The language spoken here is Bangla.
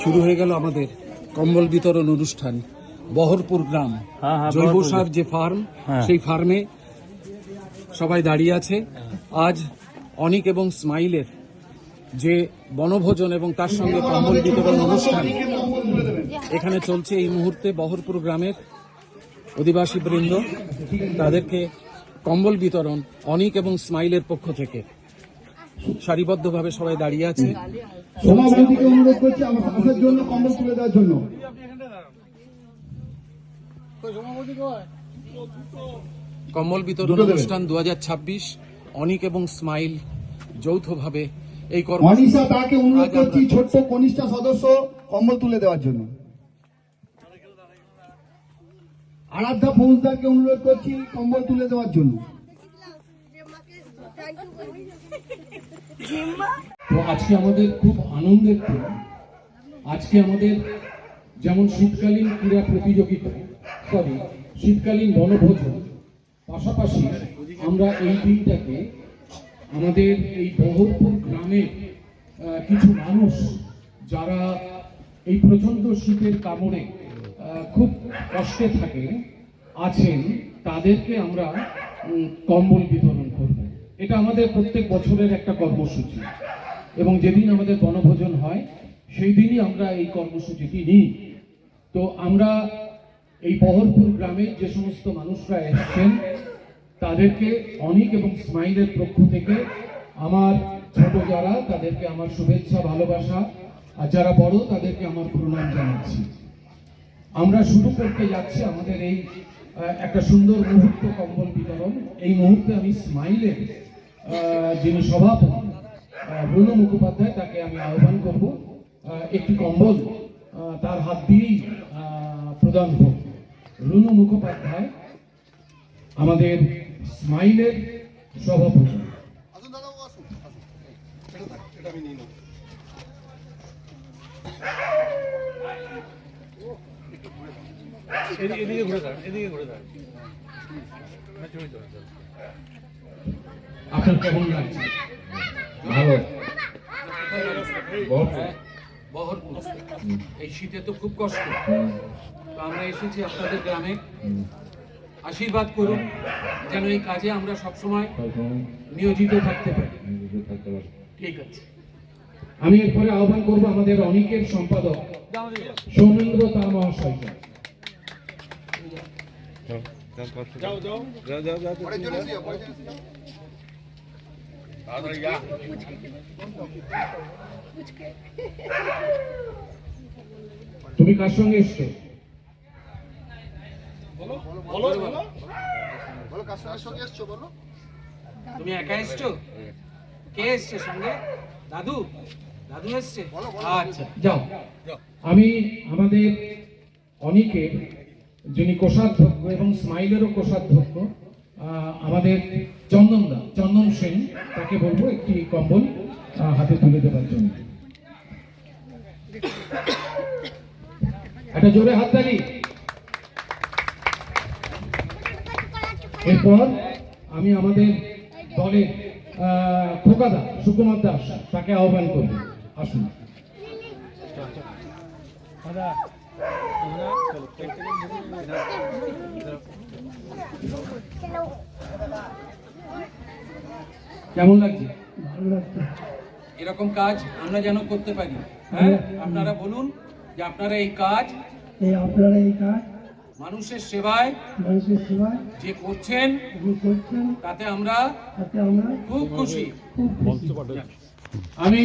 শুরু হয়ে গেল আমাদের কম্বল বিতরণ অনুষ্ঠান। বহরপুর গ্রাম জৈব সার যে ফার্ম, সেই ফার্মে সবাই দাঁড়িয়ে আছে। আজ অনিক এবং স্মাইলের যে বনভোজন এবং তার সঙ্গে কম্বল বিতরণ অনুষ্ঠান এখানে চলছে এই মুহূর্তে। বহরপুর গ্রামের অধিবাসী বৃন্দ তাদেরকে কম্বল বিতরণ অনিক এবং স্মাইলের পক্ষ থেকে সারিবদ্ধভাবে সবাই দাঁড়িয়ে আছে। অনুরোধ করছি আমার জন্য কম্বল তুলে দেওয়ার জন্য। কম্বল বিতরণ অনুষ্ঠান 2026 অনিক এবং স্মাইল যৌথভাবে এই মনীষা তাকে অনুরোধ করছি ছোট্ট কনিষ্ঠ সদস্য কম্বল তুলে দেওয়ার জন্য। আরাধ্যা ফৌজদারকে অনুরোধ করছি কম্বল তুলে দেওয়ার জন্য। তো আজকে আমাদের খুব আনন্দের দিন। আজকে আমাদের যেমন শীতকালীন ক্রীড়া প্রতিযোগিতা, শীতকালীন বনভোজন, পাশাপাশি আমরা এই দিনটাকে আমাদের এই বহরপুর গ্রামে কিছু মানুষ যারা এই প্রচণ্ড শীতের কামড়ে খুব কষ্টে আছেন তাদেরকে আমরা কম্বল বিতরণ করব। এটা আমাদের প্রত্যেক বছরের একটা কর্মসূচি এবং যেদিন আমাদের বনভোজন হয় সেই দিনই আমরা এই কর্মসূচিটি নিই। তো আমরা এই বহরপুর গ্রামের যে সমস্ত মানুষরা এসেছেন তাদেরকে অনিক এবং স্মাইলের পক্ষ থেকে আমার ছোট যারা তাদেরকে আমার শুভেচ্ছা ভালোবাসা, আর যারা বড় তাদেরকে আমার প্রণাম জানাচ্ছি। আমরা শুরু করতে যাচ্ছি আমাদের এই একটা সুন্দর মুহূর্ত কম্বল বিতরণ। এই মুহূর্তে আমি স্মাইলের যিনি সভাপতি রুনু মুখোপাধ্যায় তাকে আমি আহ্বান করব একটি কম্বল তার হাত দিয়েই প্রদান হোক। রুনু মুখোপাধ্যায় আমাদের স্মাইলের সভাপতি। আপনার কেমন লাগছে? ভালো। বহরপুর এই শীতে তো খুব কষ্ট, তো আমরা এসেছি আপনাদের গ্রামে। আশীর্বাদ করুন যেন এই কাজে আমরা সবসময় নিয়োজিত থাকতে পারি। ঠিক আছে। আমি এরপরে আহ্বান করব আমাদের অনিকের সম্পাদক সৌমেন্দ্র তা মহাশয়কে। তুমি কার সঙ্গে এসছো? তুমি একা এসছো? কে এসছে সঙ্গে? দাদু দাদু এসছে? আচ্ছা যাও। আমি আমাদের অনিকের যিনি কোষাধ্যক্ষ এবং স্মাইলেরও কোষাধ্যক্ষ আমাদের চন্দন সেন তাকে বলবো একটি কম্বল হাতে তুলে দেওয়ার জন্য। একটা জোরে হাততালি। এরপর আমি আমাদের দলের খোকাদা সুকুমার দাস তাকে আহ্বান করব। আসুন। কেমন লাগছে? ভালো লাগছে। এরকম কাজ আমরা যেন করতে পারি। হ্যাঁ, আপনারা বলুন যে আপনারা এই কাজ মানুষের সেবায় যে করছেন তাতে আমরা খুব খুশি। আমি